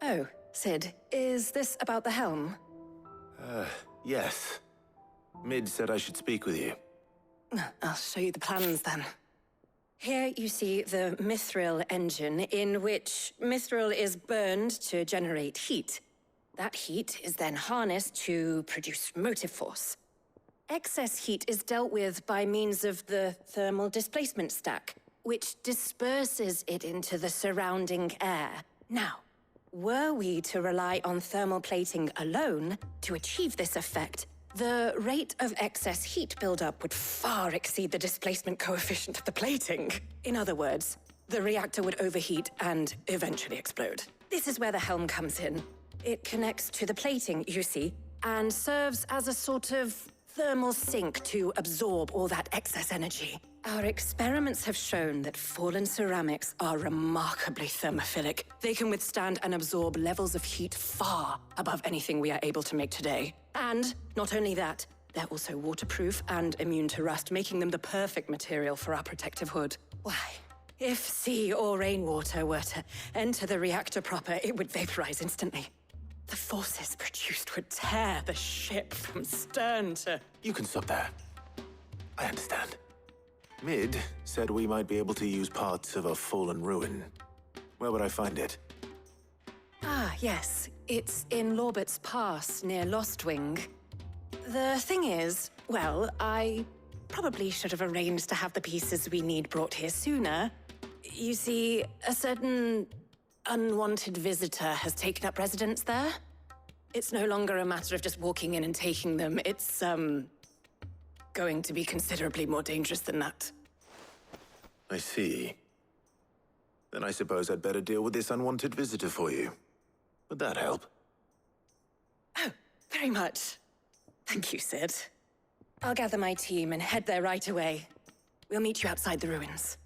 Oh, Sid, is this about the helm? Yes. Mid said I should speak with you. I'll show you the plans then. Here you see the mithril engine, in which mithril is burned to generate heat. That heat is then harnessed to produce motive force. Excess heat is dealt with by means of the thermal displacement stack, which disperses it into the surrounding air. Now, were we to rely on thermal plating alone to achieve this effect, the rate of excess heat buildup would far exceed the displacement coefficient of the plating. In other words, the reactor would overheat and eventually explode. This is where the helm comes in. It connects to the plating, you see, and serves as a sort of thermal sink to absorb all that excess energy. Our experiments have shown that fallen ceramics are remarkably thermophilic. They can withstand and absorb levels of heat far above anything we are able to make today. And not only that, they're also waterproof and immune to rust, making them the perfect material for our protective hood. Why, if sea or rainwater were to enter the reactor proper, it would vaporize instantly. The forces produced would tear the ship from stern to... You can stop there. I understand. Mid said we might be able to use parts of a fallen ruin. Where would I find it? Ah, yes. It's in Lorbert's Pass, near Lostwing. The thing is, well, I probably should have arranged to have the pieces we need brought here sooner. You see, a certain unwanted visitor has taken up residence there. It's no longer a matter of just walking in and taking them. It's, going to be considerably more dangerous than that. I see. Then I suppose I'd better deal with this unwanted visitor for you. Would that help? Oh, very much. Thank you, Sid. I'll gather my team and head there right away. We'll meet you outside the ruins.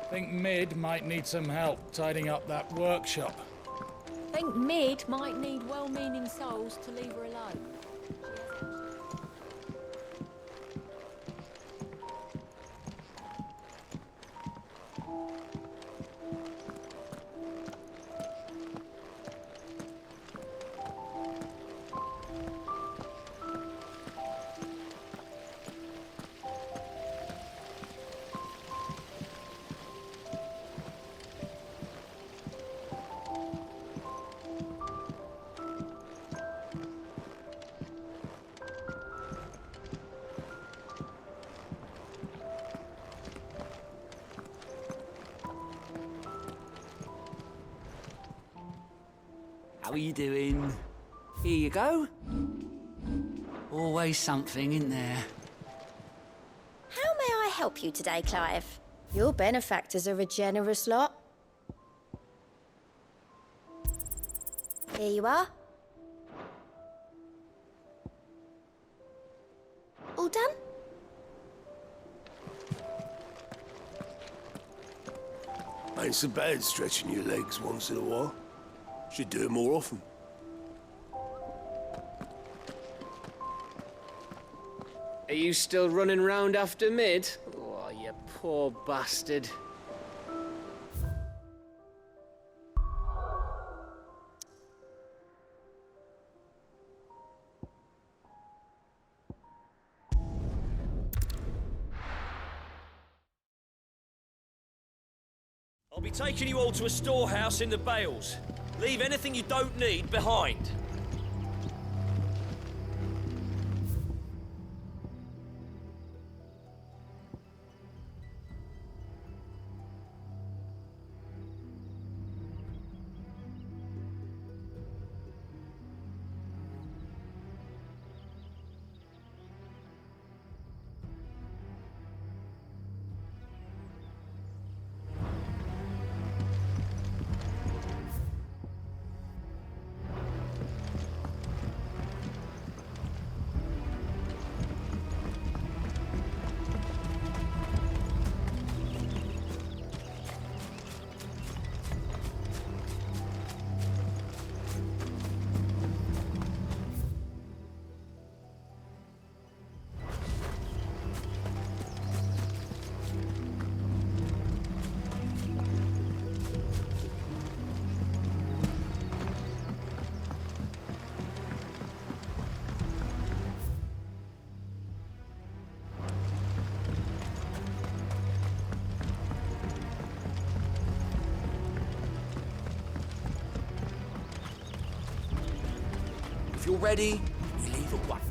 Think Mid might need some help tidying up that workshop. Think Mid might need well-meaning souls to leave her alone. How are you doing? Here you go. Always something in there. How may I help you today, Clive? Your benefactors are a generous lot. Here you are. All done? Ain't so bad stretching your legs once in a while. Should do it more often. Are you still running round after Mid? Oh, you poor bastard. I'll be taking you all to a storehouse in the Bales. Leave anything you don't need behind. you're ready, we'll leave at once.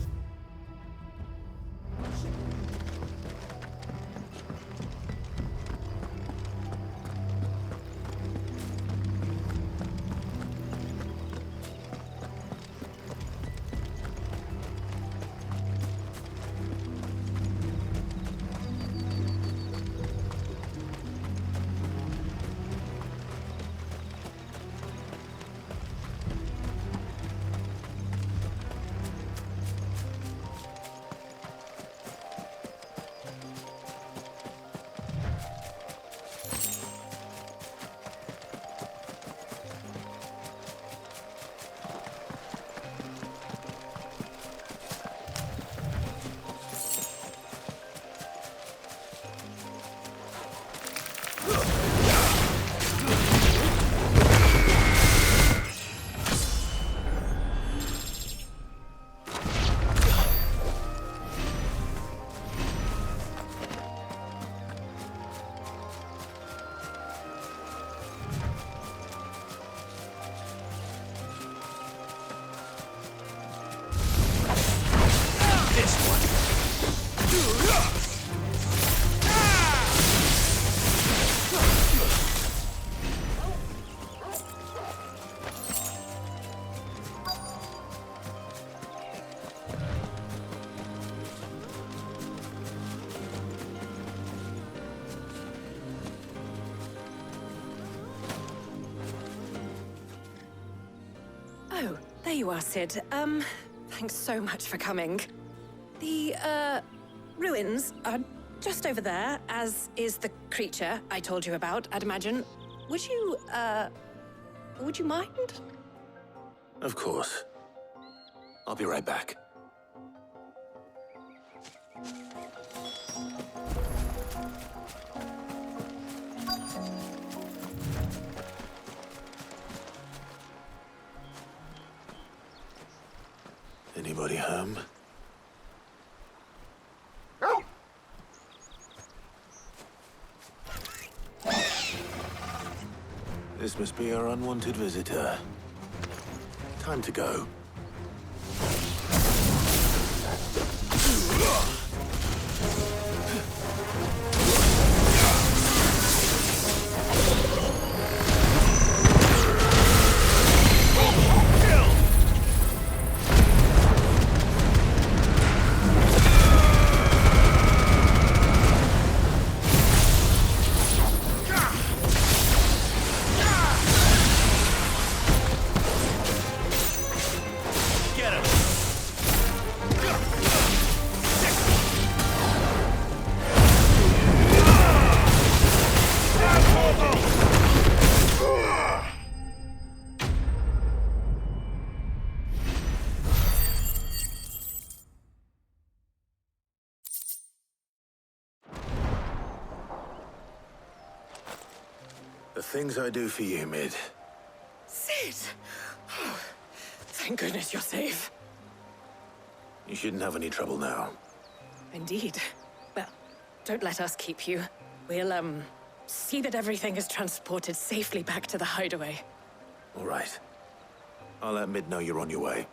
Oh, there you are, Sid. Thanks so much for coming. The, ruins are just over there, as is the creature I told you about, I'd imagine. Would you mind? Of course. I'll be right back. Anybody home? This must be our unwanted visitor. Time to go. The things I do for you, Mid. Sid! Oh, thank goodness you're safe. You shouldn't have any trouble now. Indeed. Well, don't let us keep you. We'll, see that everything is transported safely back to the hideaway. All right. I'll let Mid know you're on your way.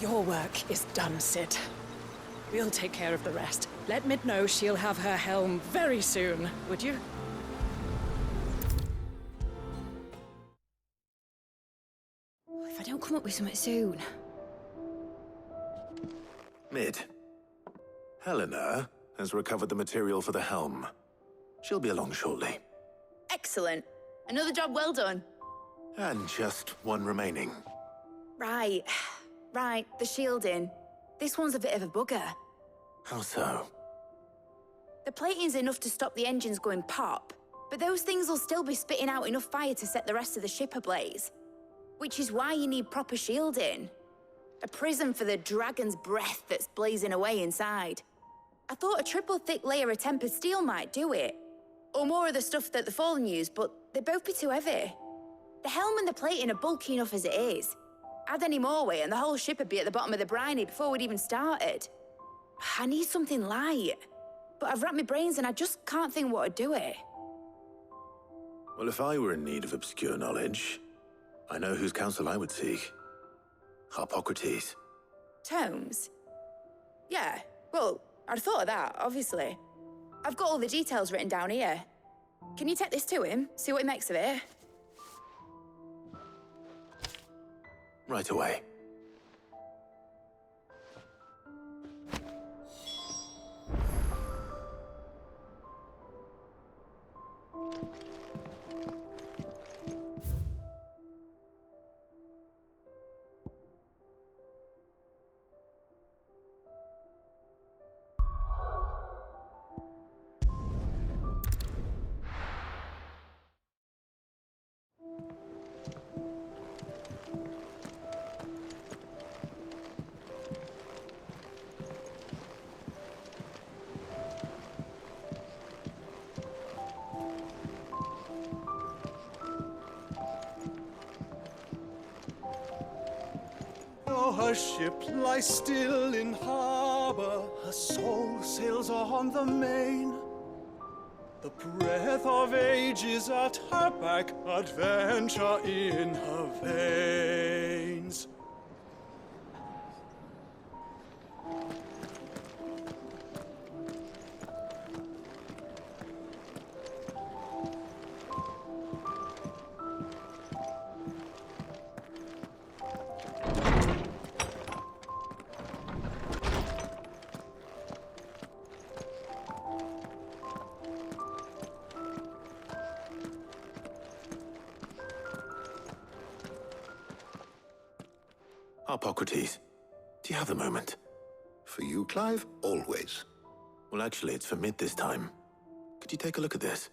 Your work is done, Sid. We'll take care of the rest. Let Mid know she'll have her helm very soon, would you? If I don't come up with something soon. Mid. Helena has recovered the material for the helm. She'll be along shortly. Excellent. Another job well done. And just one remaining. Right. Right, the shielding. This one's a bit of a bugger. How so? The plating's enough to stop the engines going pop, but those things will still be spitting out enough fire to set the rest of the ship ablaze. Which is why you need proper shielding. A prison for the dragon's breath that's blazing away inside. I thought a triple thick layer of tempered steel might do it. Or more of the stuff that the Fallen use, but they'd both be too heavy. The helm and the plating are bulky enough as it is. Add any more weight and the whole ship would be at the bottom of the briny before we'd even started. I need something light. But I've racked my brains and I just can't think what would do it. Well, if I were in need of obscure knowledge, I know whose counsel I would seek. Harpocrates. Tomes? Yeah, well, I'd thought of that, obviously. I've got all the details written down here. Can you take this to him, see what he makes of it? Right away. Her ship lies still in harbor, her soul sails on the main. The breath of age is at her back, adventure in her veins. Harpocrates, do you have a moment? For you, Clive, always. Well, actually, it's for Mid this time. Could you take a look at this?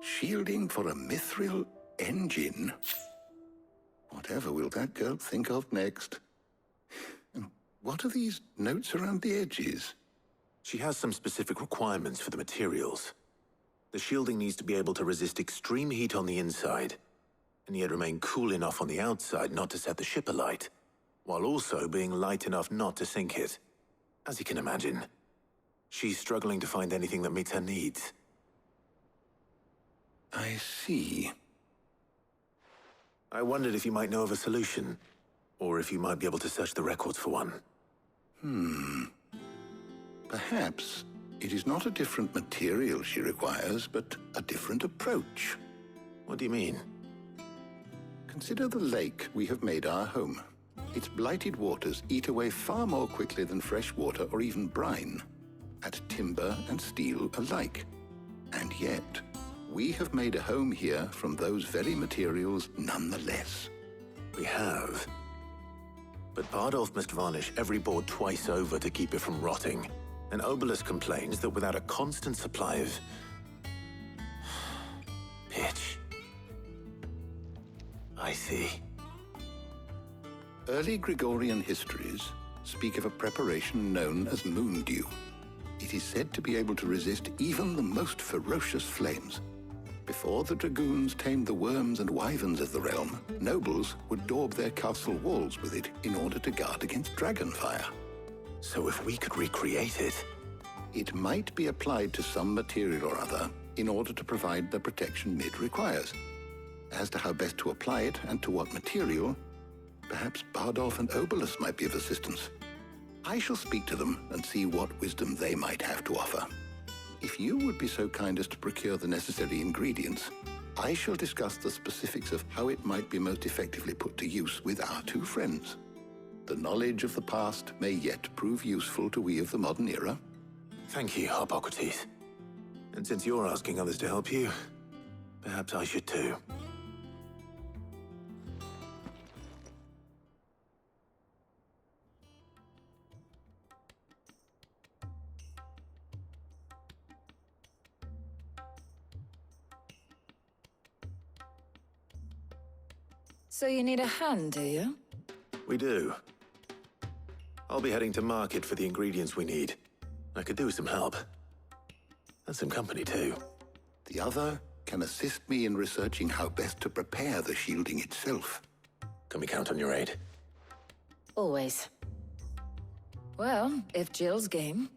Shielding for a mithril engine? Whatever will that girl think of next? And what are these notes around the edges? She has some specific requirements for the materials. The shielding needs to be able to resist extreme heat on the inside, and yet remain cool enough on the outside not to set the ship alight, while also being light enough not to sink it. As you can imagine, she's struggling to find anything that meets her needs. I see. I wondered if you might know of a solution, or if you might be able to search the records for one. Perhaps it is not a different material she requires, but a different approach. What do you mean? Consider the lake we have made our home. Its blighted waters eat away far more quickly than fresh water or even brine, at timber and steel alike. And yet, we have made a home here from those very materials nonetheless. We have. But Bardolph must varnish every board twice over to keep it from rotting. And Obelus complains that without a constant supply of pitch. I see. Early Gregorian histories speak of a preparation known as moon dew. It is said to be able to resist even the most ferocious flames. Before the dragoons tamed the worms and wyverns of the realm, nobles would daub their castle walls with it in order to guard against dragonfire. So if we could recreate it... It might be applied to some material or other in order to provide the protection Mid requires. As to how best to apply it and to what material, perhaps Bardolph and Obelus might be of assistance. I shall speak to them and see what wisdom they might have to offer. If you would be so kind as to procure the necessary ingredients, I shall discuss the specifics of how it might be most effectively put to use with our two friends. The knowledge of the past may yet prove useful to we of the modern era. Thank you, Harpocrates. And since you're asking others to help you, Perhaps I should too. So you need a hand, do you? We do. I'll be heading to market for the ingredients we need. I could do with some help. And some company too. The other can assist me in researching how best to prepare the shielding itself. Can we count on your aid? Always. Well, if Jill's game.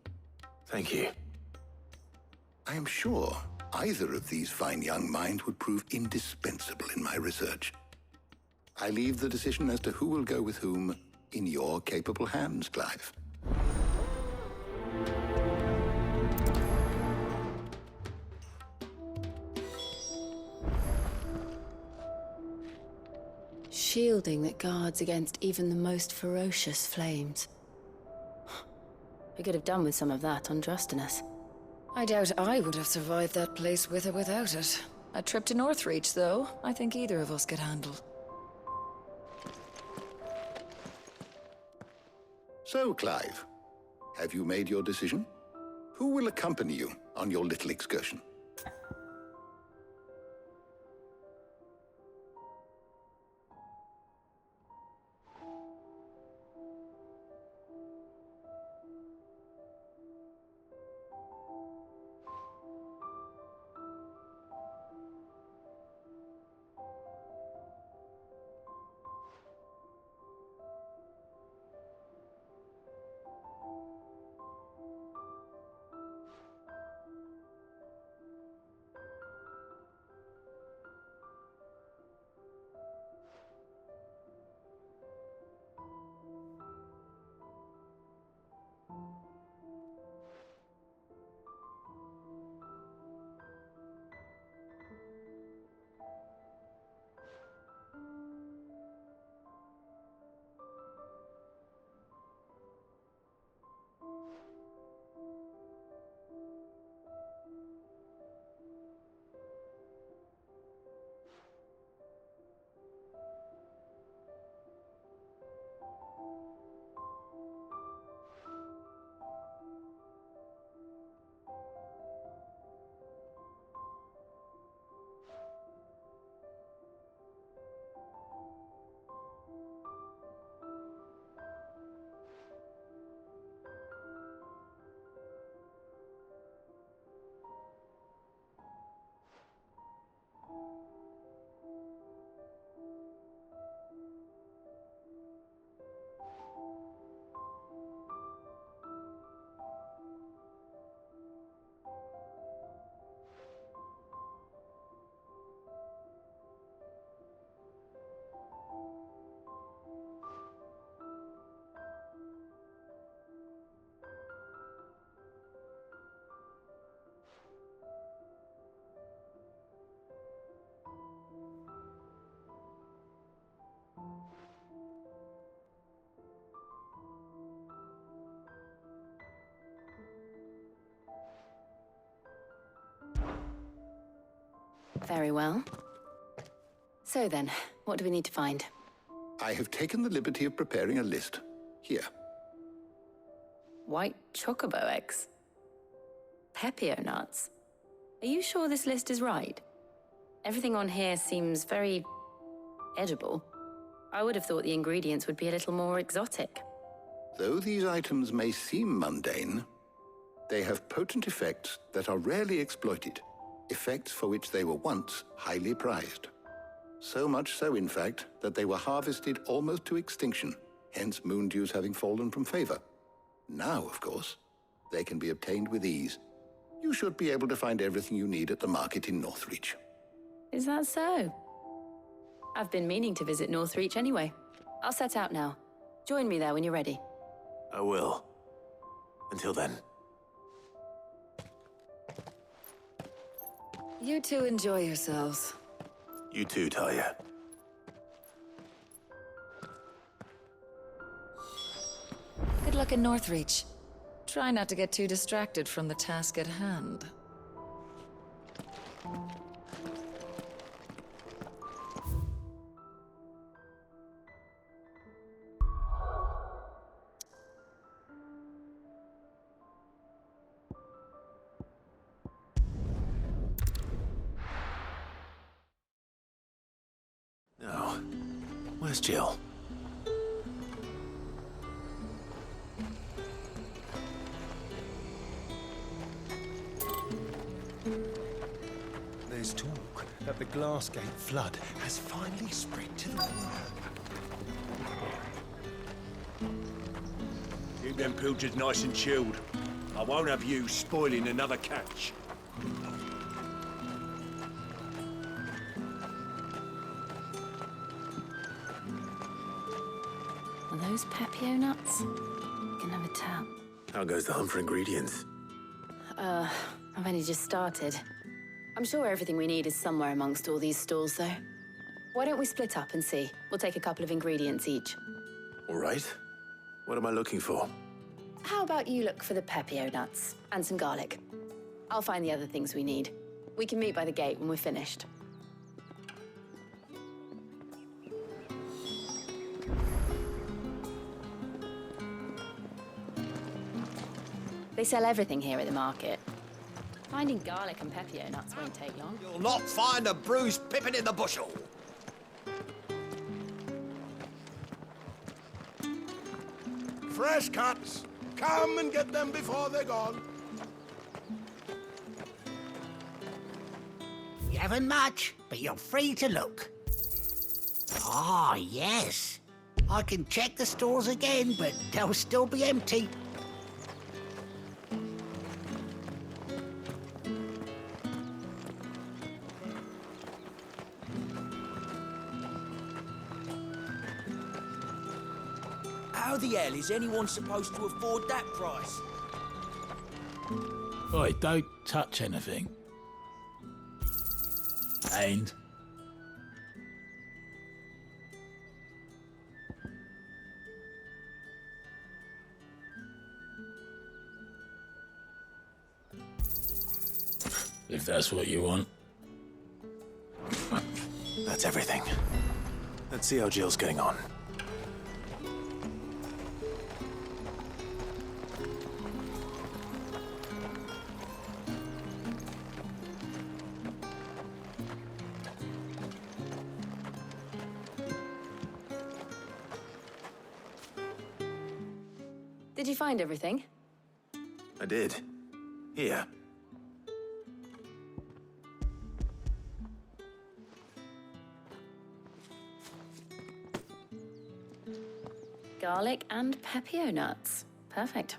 Thank you. I am sure either of these fine young minds would prove indispensable in my research. I leave the decision as to who will go with whom in your capable hands, Clive. Shielding that guards against even the most ferocious flames. We could have done with some of that on Drustinus. I doubt I would have survived that place with or without it. A trip to Northreach, though, I think either of us could handle. So, Clive, have you made your decision? Who will accompany you on your little excursion? Very well. So then, what do we need to find? I have taken the liberty of preparing a list. Here. White chocobo eggs. Pepio nuts. Are you sure this list is right? Everything on here seems very edible. I would have thought the ingredients would be a little more exotic. Though these items may seem mundane, they have potent effects that are rarely exploited, effects for which they were once highly prized. So much so, in fact, that they were harvested almost to extinction, hence moon dews having fallen from favor. Now, of course, they can be obtained with ease. You should be able to find everything you need at the market in Northreach. Is that so? I've been meaning to visit Northreach anyway. I'll set out now. Join me there when you're ready. I will. Until then. You two enjoy yourselves. You too, Talia. Good luck in Northreach. Try not to get too distracted from the task at hand. Where's Jill? There's talk that the Glassgate flood has finally spread to the world. Keep them pilchards nice and chilled. I won't have you spoiling another catch. Are those Pepio nuts? You can have a tap. How goes the hunt for ingredients? I've only just started. I'm sure everything we need is somewhere amongst all these stalls, though. Why don't we split up and see? We'll take a couple of ingredients each. All right. What am I looking for? How about you look for the Pepio nuts and some garlic? I'll find the other things we need. We can meet by the gate when we're finished. They sell everything here at the market. Finding garlic and Pepio nuts won't take long. You'll not find a bruised pippin in the bushel. Fresh cuts! Come and get them before they're gone. You haven't much, but you're free to look. Ah, yes. I can check the stores again, but they'll still be empty. How the hell is anyone supposed to afford that price? Oi, don't touch anything. And if that's what you want. That's everything. Let's see how Jill's getting on. Did you find everything? I did. Here. Garlic and Pepio nuts. Perfect.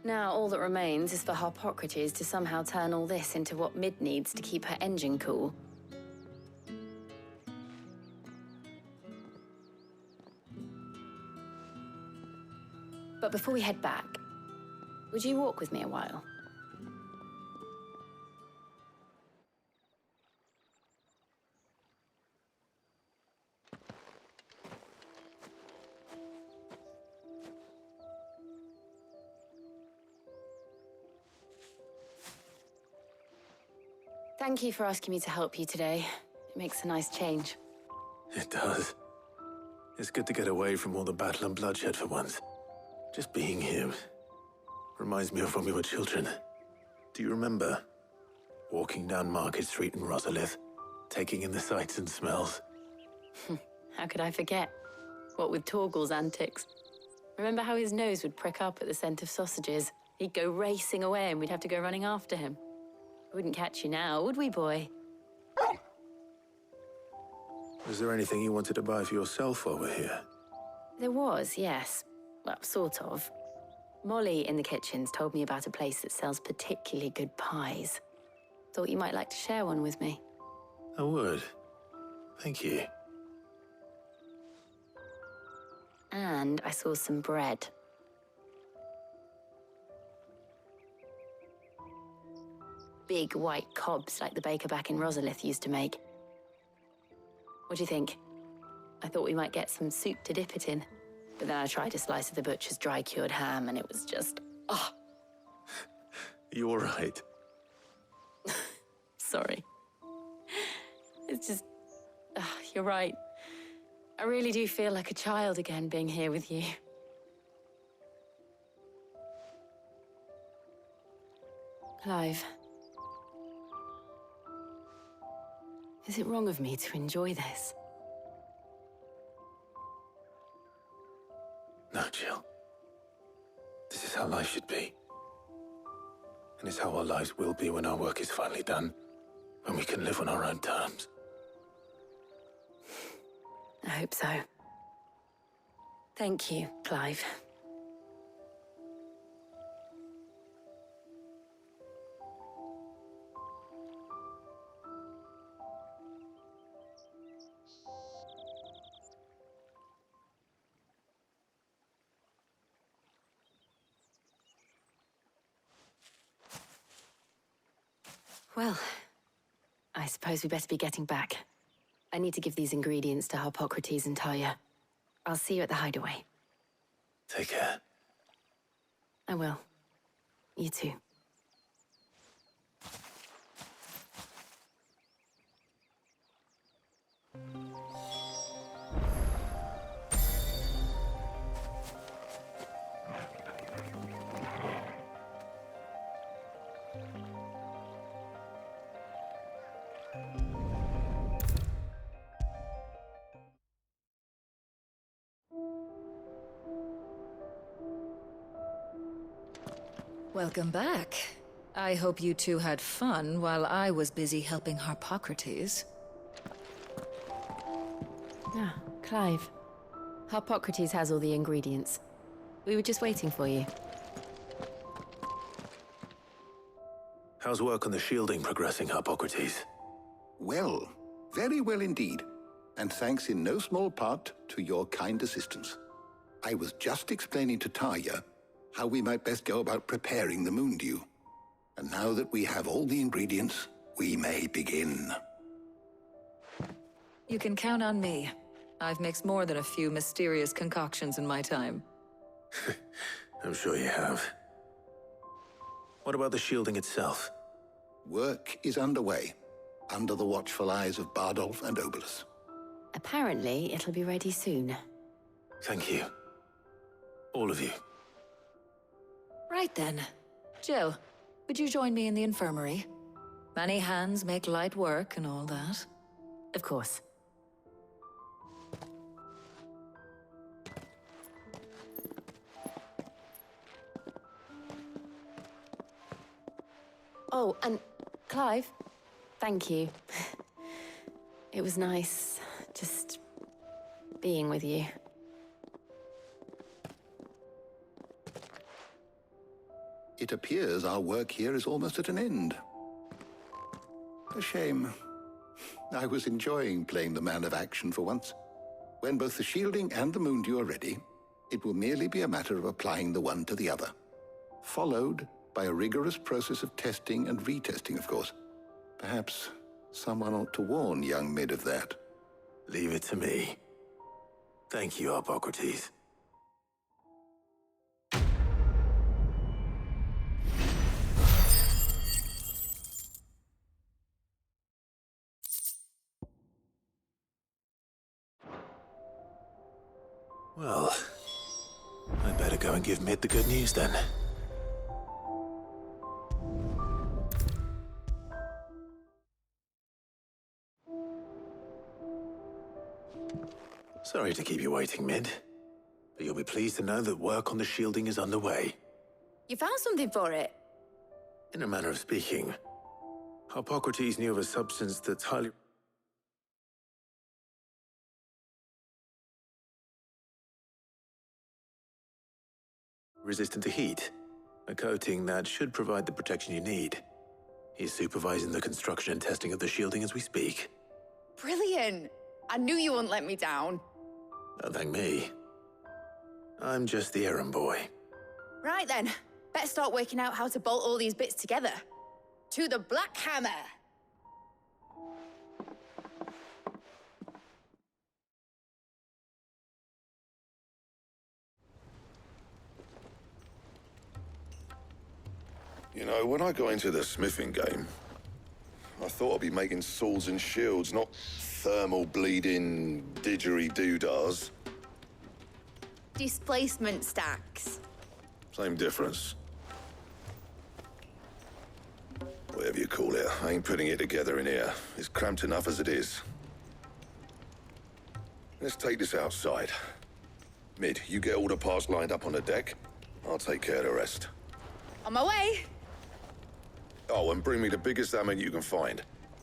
Now all that remains is for Harpocrates to somehow turn all this into what Mid needs to keep her engine cool. But before we head back, would you walk with me a while? Thank you for asking me to help you today. It makes a nice change. It does. It's good to get away from all the battle and bloodshed for once. Just being here reminds me of when we were children. Do you remember? Walking down Market Street in Rosalith, taking in the sights and smells. How could I forget? What with Torgal's antics. Remember how his nose would prick up at the scent of sausages? He'd go racing away and we'd have to go running after him. We wouldn't catch you now, would we, boy? Was there anything you wanted to buy for yourself while we're here? There was, yes. Well, sort of. Molly in the kitchens told me about a place that sells particularly good pies. Thought you might like to share one with me. I would. Thank you. And I saw some bread. Big white cobs like the baker back in Rosalith used to make. What do you think? I thought we might get some soup to dip it in. But then I tried a slice of the butcher's dry-cured ham and it was just, oh. You all right? Sorry. It's just, you're right. I really do feel like a child again being here with you. Clive. Is it wrong of me to enjoy this? life should be. And it's how our lives will be when our work is finally done. When we can live on our own terms. I hope so. Thank you, Clive. Well, I suppose we better be getting back. I need to give these ingredients to Harpocrates and Talia. I'll see you at the hideaway. Take care. I will. You too. Welcome back. I hope you two had fun while I was busy helping Harpocrates. Ah, Clive. Harpocrates has all the ingredients. We were just waiting for you. How's work on the shielding progressing, Harpocrates? Well, very well indeed. And thanks in no small part to your kind assistance. I was just explaining to Talia how we might best go about preparing the moon dew. And now that we have all the ingredients, we may begin. You can count on me. I've mixed more than a few mysterious concoctions in my time. I'm sure you have. What about the shielding itself? Work is underway, under the watchful eyes of Bardolph and Obolus. Apparently, it'll be ready soon. Thank you. All of you. Right then. Jill, would you join me in the infirmary? Many hands make light work and all that. Of course. Oh, and Clive, thank you. It was nice, just being with you. It appears our work here is almost at an end. A shame. I was enjoying playing the man of action for once. When both the shielding and the moon dew are ready, it will merely be a matter of applying the one to the other. Followed by a rigorous process of testing and retesting, of course. Perhaps someone ought to warn young Mid of that. Leave it to me. Thank you, Harpocrates. Well, I better go and give Mid the good news then. Sorry to keep you waiting, Mid. But you'll be pleased to know that work on the shielding is underway. You found something for it? In a manner of speaking, Harpocrates knew of a substance that's highly resistant to heat, a coating that should provide the protection you need. He's supervising the construction and testing of the shielding as we speak. Brilliant! I knew you wouldn't let me down. Don't thank me. I'm just the errand boy. Right then, better start working out how to bolt all these bits together. To the Black Hammer! You know, when I got into the smithing game, I thought I'd be making swords and shields, not thermal bleeding didgeridoo-dahs. Displacement stacks. Same difference. Whatever you call it, I ain't putting it together in here. It's cramped enough as it is. Let's take this outside. Mid, you get all the parts lined up on the deck. I'll take care of the rest. On my way. Oh, and bring me the biggest hammer you can find.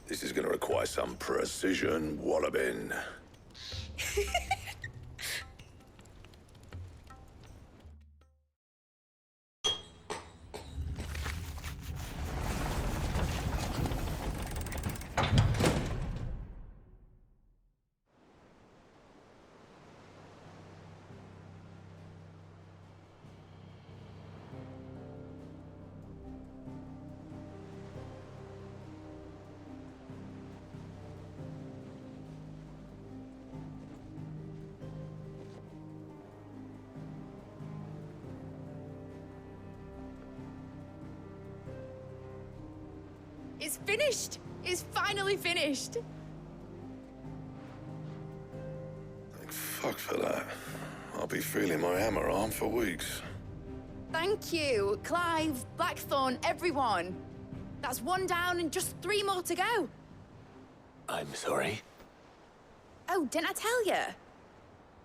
This is going to require some precision walloping. It's finished! It's finally finished! Thank fuck for that. I'll be feeling my hammer arm for weeks. Thank you, Clive, Blackthorn, everyone. That's one down and just 3 more to go. I'm sorry. Oh, didn't I tell you?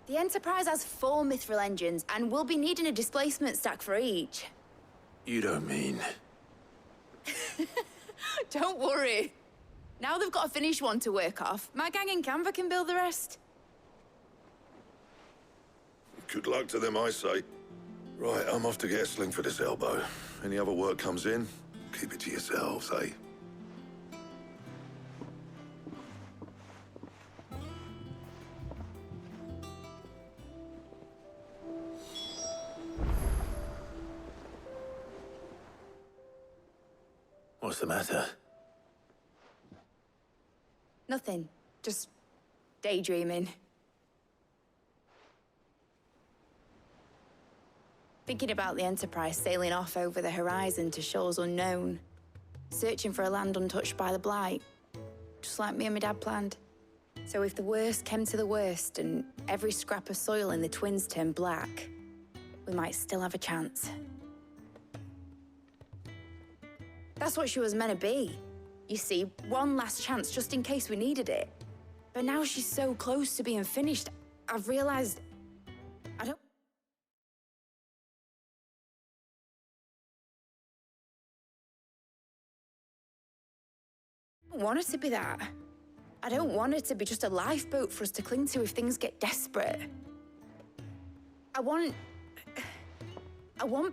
The Enterprise has 4 mithril engines, and we'll be needing a displacement stack for each. You don't mean... Don't worry. Now they've got a finished one to work off, my gang in Canva can build the rest. Good luck to them, I say. Right, I'm off to get a sling for this elbow. Any other work comes in, keep it to yourselves, eh? What's the matter? Nothing. Just daydreaming. Thinking about the Enterprise sailing off over the horizon to shores unknown. Searching for a land untouched by the Blight. Just like me and my dad planned. So if the worst came to the worst and every scrap of soil in the Twins turned black, we might still have a chance. That's what she was meant to be. You see, one last chance just in case we needed it. But now she's so close to being finished, I've realized I don't want it to be that. I don't want it to be just a lifeboat for us to cling to if things get desperate. I want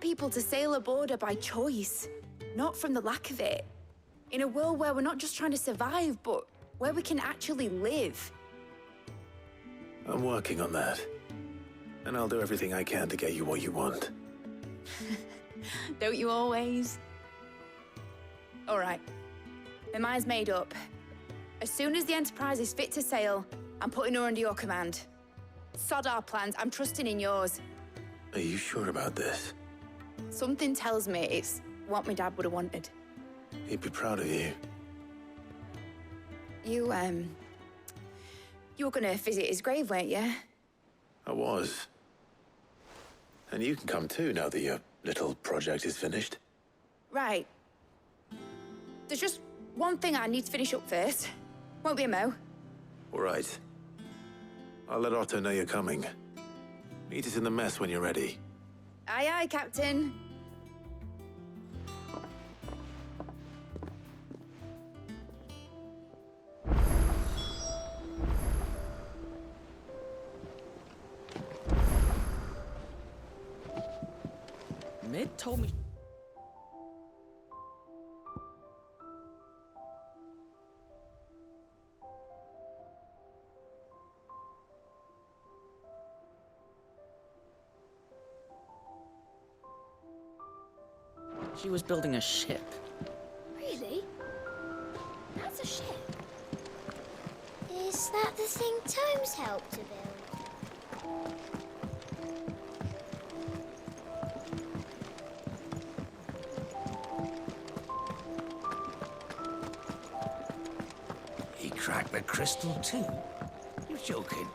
people to sail aboard her by choice. Not from the lack of it. In a world where we're not just trying to survive, but where we can actually live. I'm working on that. And I'll do everything I can to get you what you want. Don't you always? All right. My mind's made up. As soon as the Enterprise is fit to sail, I'm putting her under your command. Sod our plans, I'm trusting in yours. Are you sure about this? Something tells me it's what my dad would have wanted. He'd be proud of you. You were gonna visit his grave, weren't you? I was. And you can come too now that your little project is finished. Right. There's just one thing I need to finish up first. Won't be a mo. All right. I'll let Otto know you're coming. Meet us in the mess when you're ready. Aye, aye, Captain. Mid told me... She was building a ship. Really? That's a ship. Is that the thing Tomes helped to build? He cracked the crystal too? You're joking.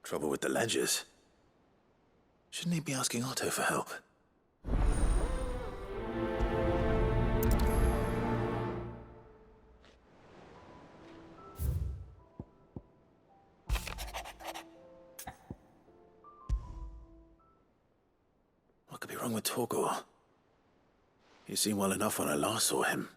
Trouble with the ledgers. Shouldn't he be asking Otto for help? wrong with Torgor? He seemed well enough when I last saw him.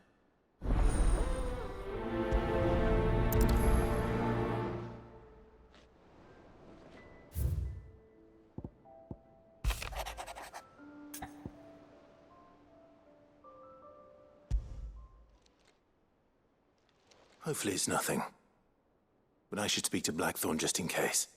Hopefully it's nothing. But I should speak to Blackthorn just in case.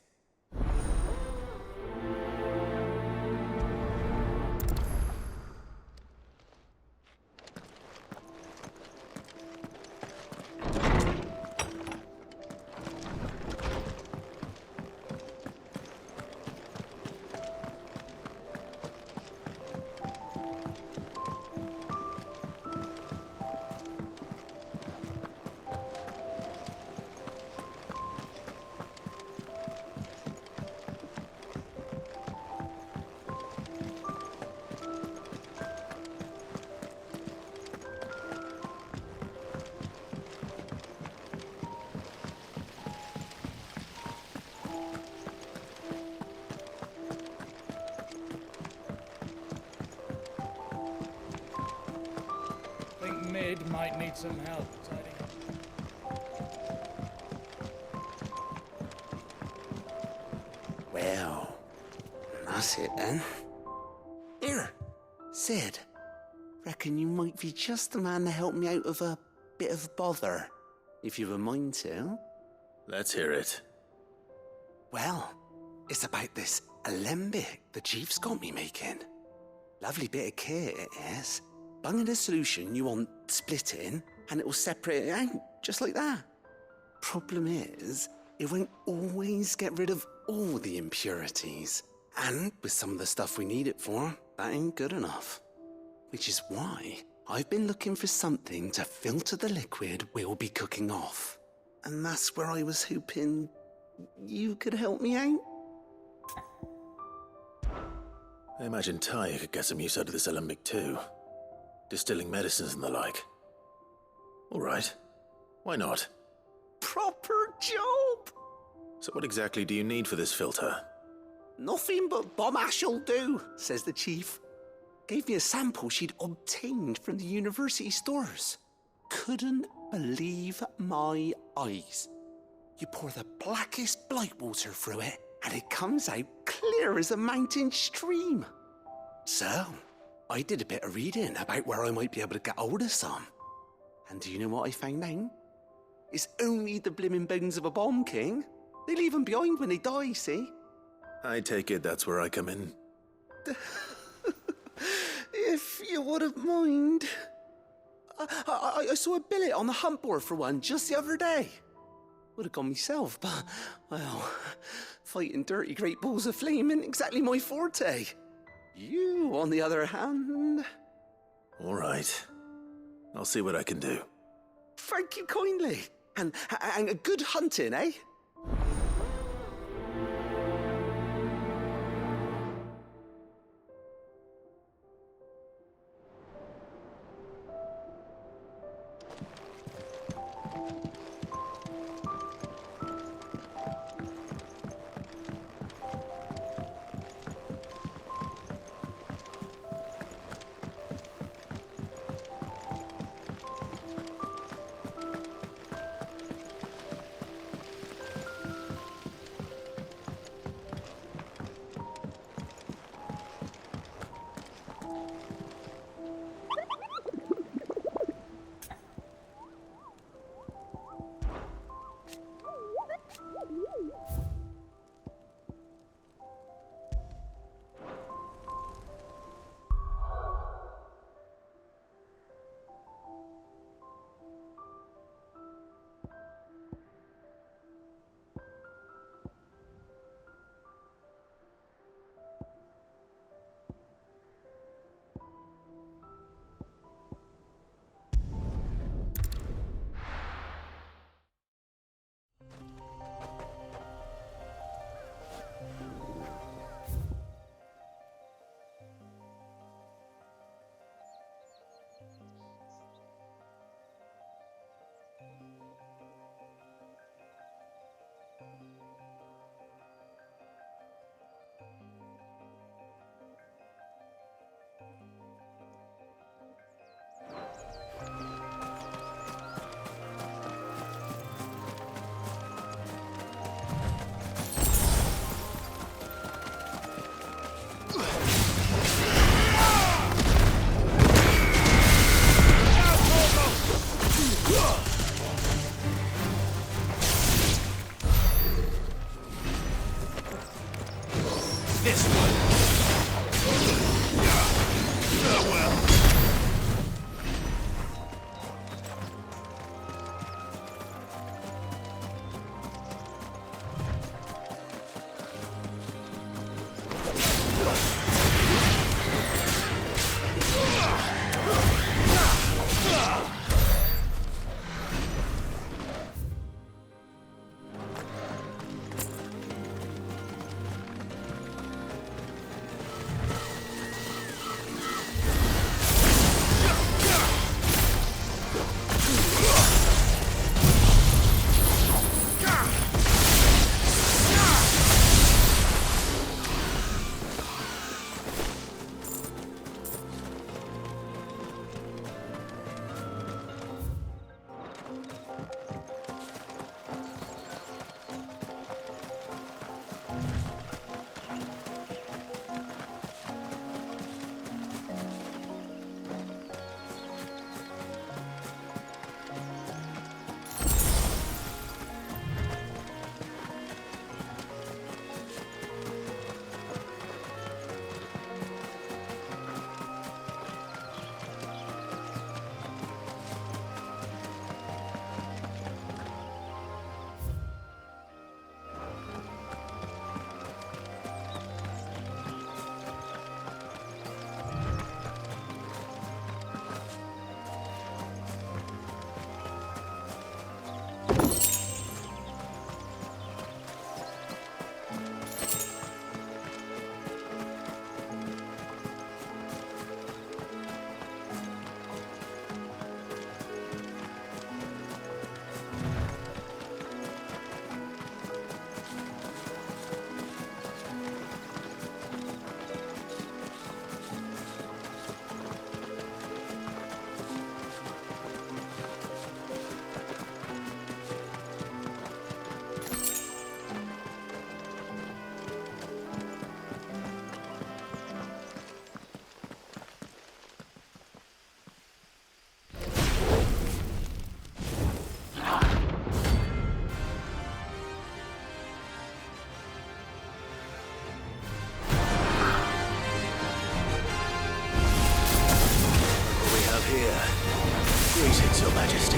Mid might need some help tidying up. Well, that's it then. Here, Sid. Reckon you might be just the man to help me out of a bit of bother, if you've a mind to. Let's hear it. Well, it's about this alembic the chief's got me making. Lovely bit of kit it is. Bung in a solution you want splitting, and it'll separate it out, just like that. Problem is, it won't always get rid of all the impurities. And with some of the stuff we need it for, that ain't good enough. Which is why I've been looking for something to filter the liquid we'll be cooking off. And that's where I was hoping you could help me out. I imagine Ty could get some use out of this alembic too. Distilling medicines and the like. All right. Why not? Proper job! So what exactly do you need for this filter? Nothing but bomb ash'll do, says the chief. Gave me a sample she'd obtained from the university stores. Couldn't believe my eyes. You pour the blackest blight water through it, and it comes out clear as a mountain stream. So, I did a bit of reading about where I might be able to get hold of some. And do you know what I found out? It's only the blimmin' bones of a bomb king. They leave them behind when they die, see? I take it that's where I come in. If you wouldn't mind. I saw a billet on the hunt board for one just the other day. Would have gone myself, but, well, fighting dirty great balls of flame isn't exactly my forte. You, on the other hand... All right. I'll see what I can do. Thank you kindly. And a good hunting, eh? here. Greetings, Your Majesty.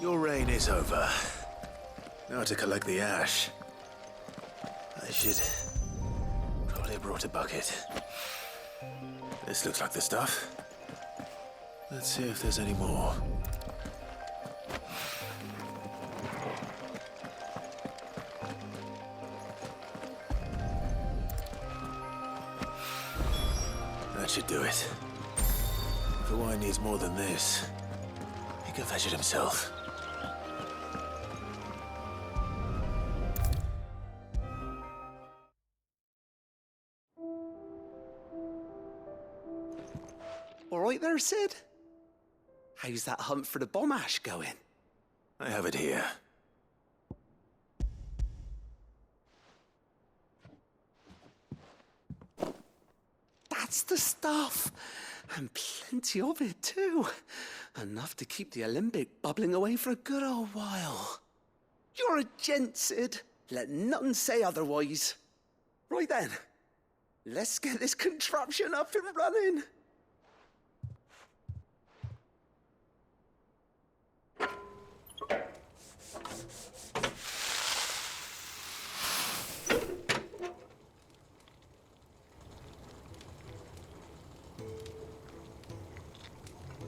Your reign is over. Now to collect the ash. I should probably have brought a bucket. This looks like the stuff. Let's see if there's any more. That should do it. If the wine needs more than this, he can fetch it himself. All right there, Sid? How's that hunt for the bomb ash going? I have it here. That's the stuff. And plenty of it, too. Enough to keep the alembic bubbling away for a good old while. You're a gent, Sid. Let nothing say otherwise. Right then, let's get this contraption up and running.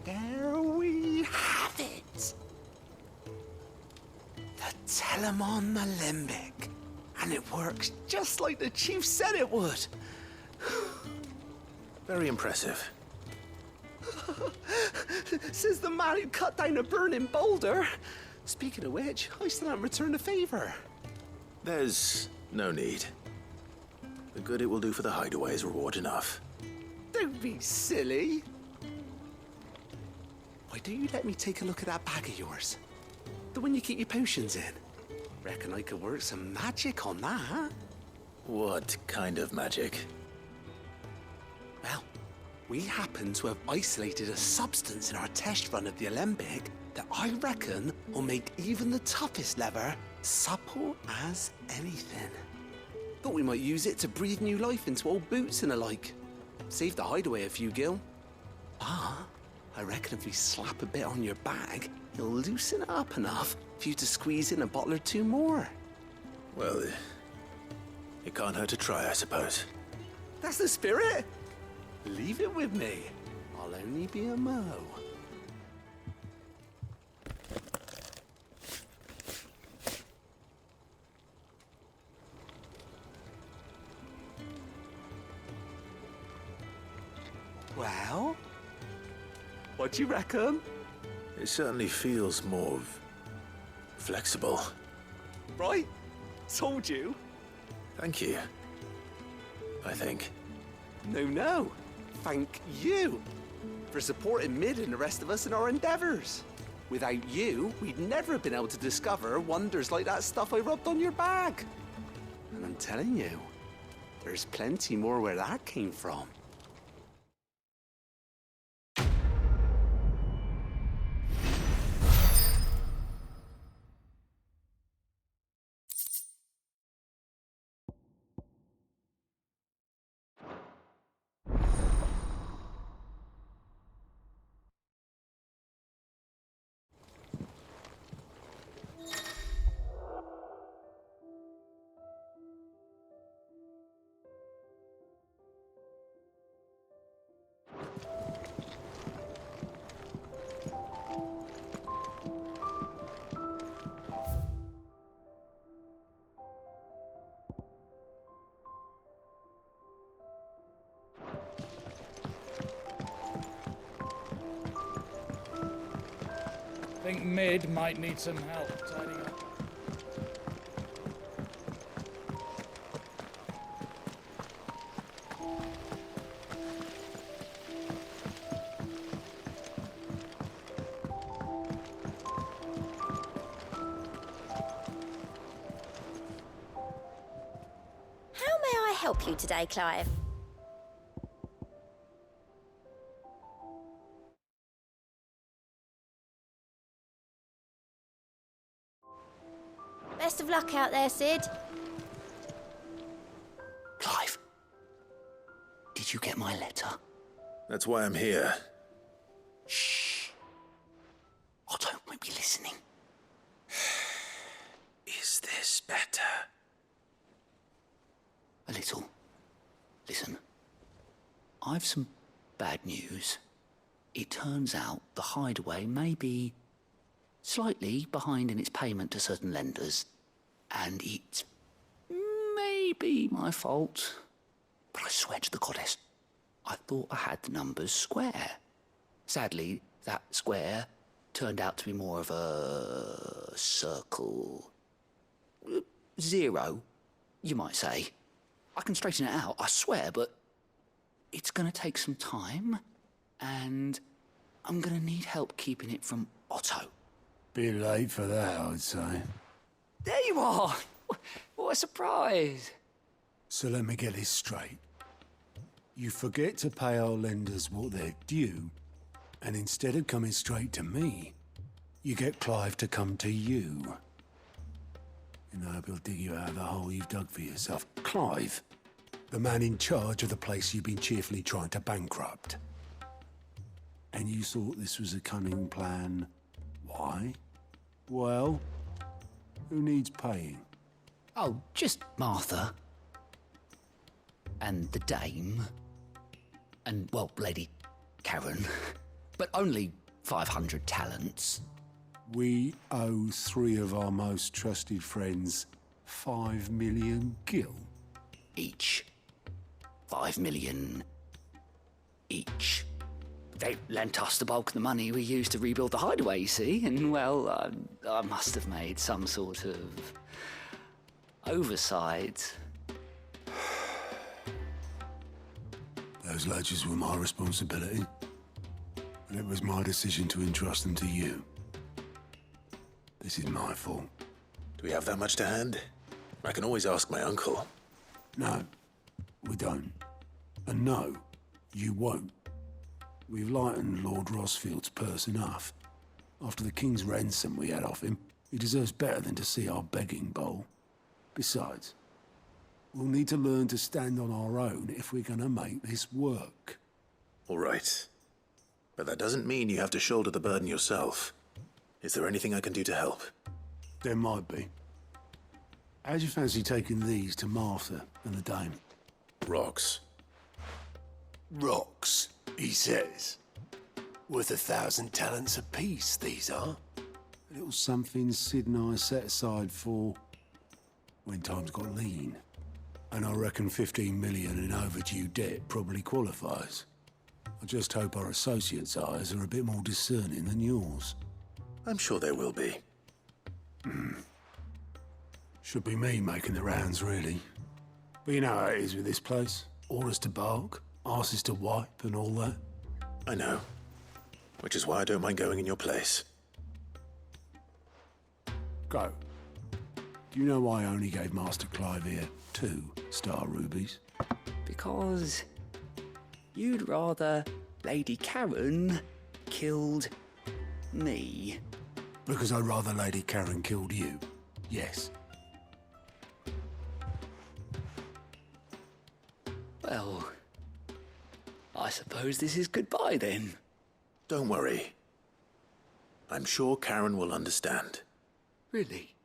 There we have it. The Telemon Alembic. And it works just like the chief said it would. Very impressive. Says the man who cut down a burning boulder. Speaking of which, I still haven't returned the favor. There's no need. The good it will do for the hideaway is reward enough. Don't be silly. Why don't you let me take a look at that bag of yours? The one you keep your potions in. Reckon I could work some magic on that. What kind of magic? Well, we happen to have isolated a substance in our test run of the alembic that I reckon will make even the toughest leather supple as anything. Thought we might use it to breathe new life into old boots and the like. Save the hideaway a few gil. Ah, I reckon if we slap a bit on your bag, it'll loosen it up enough for you to squeeze in a bottle or two more. Well, it can't hurt to try, I suppose. That's the spirit. Leave it with me. I'll only be a mo. Well, what do you reckon? It certainly feels more flexible. Right? Told you. Thank you. I think. No. Thank you for supporting Mid and the rest of us in our endeavors. Without you, we'd never have been able to discover wonders like that stuff I rubbed on your bag. And I'm telling you, there's plenty more where that came from. Think Mid might need some help tidying up. How may I help you today, Clive? Best of luck out there, Sid. Clive, did you get my letter? That's why I'm here. Shh. Otto won't be listening. Is this better? A little. Listen, I've some bad news. It turns out the hideaway may be slightly behind in its payment to certain lenders, and it may be my fault. But I swear to the goddess, I thought I had the numbers square. Sadly, that square turned out to be more of a circle. 0, you might say. I can straighten it out, I swear, but it's gonna take some time, and I'm gonna need help keeping it from Otto. Bit late for that, I'd say. There you are! What a surprise! So let me get this straight. You forget to pay our lenders what they're due, and instead of coming straight to me, you get Clive to come to you. And I hope he'll dig you out of the hole you've dug for yourself. Clive, the man in charge of the place you've been cheerfully trying to bankrupt. And you thought this was a cunning plan. Why? Well, who needs paying? Oh, just Martha. And the dame. And, well, Lady Karen. But only 500 talents. We owe 3 of our most trusted friends 5 million gil. Each. 5 million each. They lent us the bulk of the money we used to rebuild the hideaway, you see, and, well, I must have made some sort of oversight. Those ledgers were my responsibility, and it was my decision to entrust them to you. This is my fault. Do we have that much to hand? I can always ask my uncle. No, we don't. And no, you won't. We've lightened Lord Rosfield's purse enough. After the king's ransom we had off him, he deserves better than to see our begging bowl. Besides, we'll need to learn to stand on our own if we're gonna make this work. All right. But that doesn't mean you have to shoulder the burden yourself. Is there anything I can do to help? There might be. How'd you fancy taking these to Martha and the dame? Rocks. Rocks, he says. Worth 1,000 talents apiece, these are. A little something Sid and I set aside for when times got lean. And I reckon 15 million in overdue debt probably qualifies. I just hope our associates' eyes are a bit more discerning than yours. I'm sure there will be. Should be me making the rounds, really. But you know how it is with this place. Orders to bark, arses to wipe, and all that. I know. Which is why I don't mind going in your place. Go. Do you know why I only gave Master Clive here 2 star rubies? Because you'd rather Lady Karen killed me. Because I'd rather Lady Karen killed you. Yes. Well, I suppose this is goodbye then. Don't worry. I'm sure Karen will understand. Really?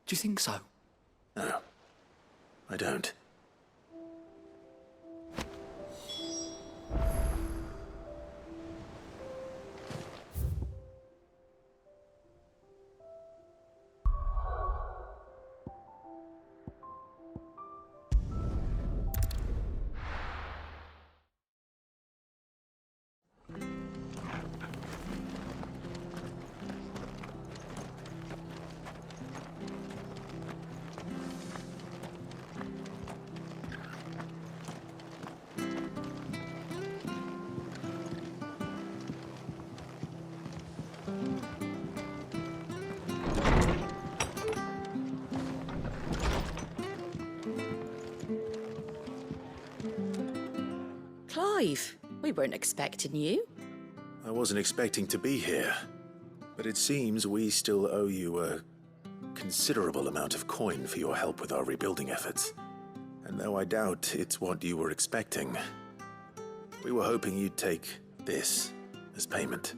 Do you think so? No, I don't. Clive, we weren't expecting you. I wasn't expecting to be here, but it seems we still owe you a considerable amount of coin for your help with our rebuilding efforts. And though I doubt it's what you were expecting, we were hoping you'd take this as payment.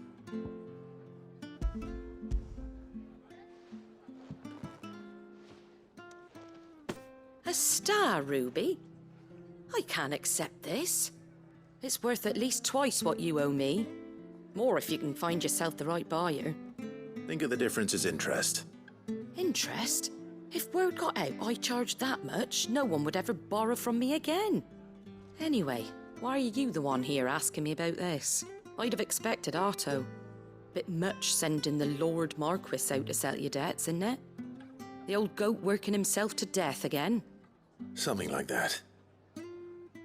A star ruby? I can't accept this. It's worth at least twice what you owe me. More if you can find yourself the right buyer. Think of the difference as interest. Interest? If word got out I charged that much, no one would ever borrow from me again. Anyway, why are you the one here asking me about this? I'd have expected Otto. Bit much sending the Lord Marquis out to settle your debts, isn't it? The old goat working himself to death again. Something like that.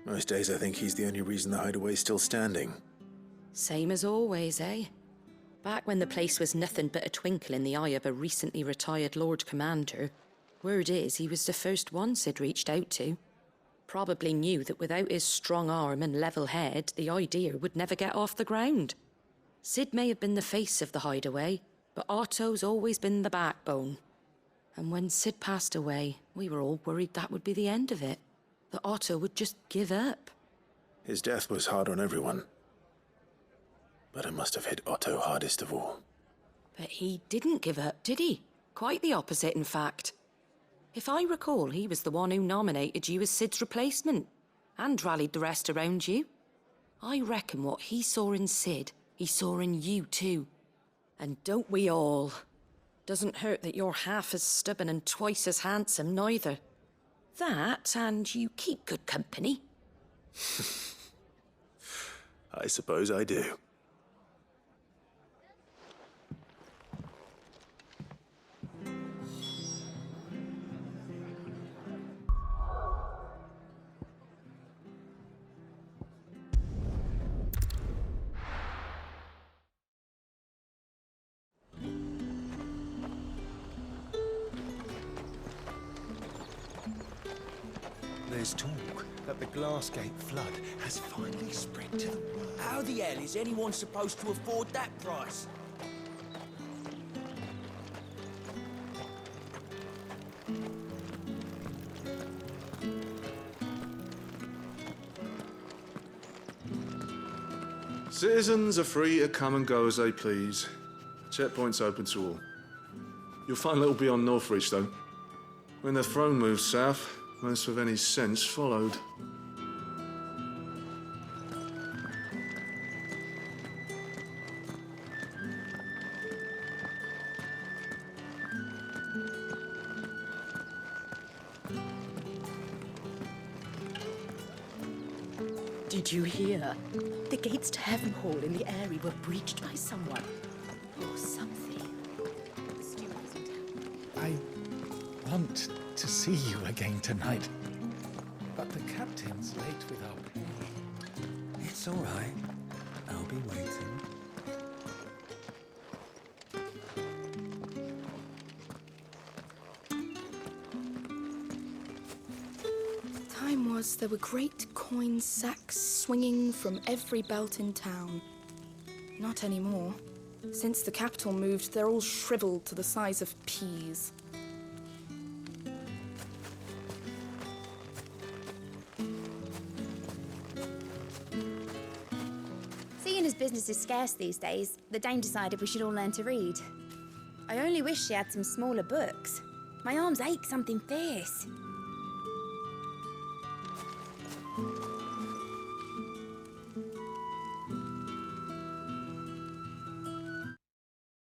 Most days I think he's the only reason the hideaway's still standing. Same as always, eh? Back when the place was nothing but a twinkle in the eye of a recently retired Lord Commander, word is he was the first one Sid reached out to. Probably knew that without his strong arm and level head, the idea would never get off the ground. Sid may have been the face of the hideaway, but Otto's always been the backbone. And when Sid passed away, we were all worried that would be the end of it. That Otto would just give up. His death was hard on everyone. But it must have hit Otto hardest of all. But he didn't give up, did he? Quite the opposite, in fact. If I recall, he was the one who nominated you as Sid's replacement, and rallied the rest around you. I reckon what he saw in Sid, he saw in you too. And don't we all? Doesn't hurt that you're half as stubborn and twice as handsome, neither. That, and you keep good company. I suppose I do. There's talk that the Glassgate flood has finally spread to the world. How the hell is anyone supposed to afford that price? Citizens are free to come and go as they please. Checkpoint's open to all. You'll find little beyond Northreach, though. When the throne moved south, most with any sense followed. Did you hear? The gates to Heaven Hall in the Eyrie were breached by someone. Or something. The steward was in town. I want to see you again tonight, but the captain's late with our pay. It's all right. I'll be waiting. Time was there were great coin sacks swinging from every belt in town. Not anymore. Since the capital moved, they're all shriveled to the size of peas. Seeing as business is scarce these days, the Dame decided we should all learn to read. I only wish she had some smaller books. My arms ache something fierce.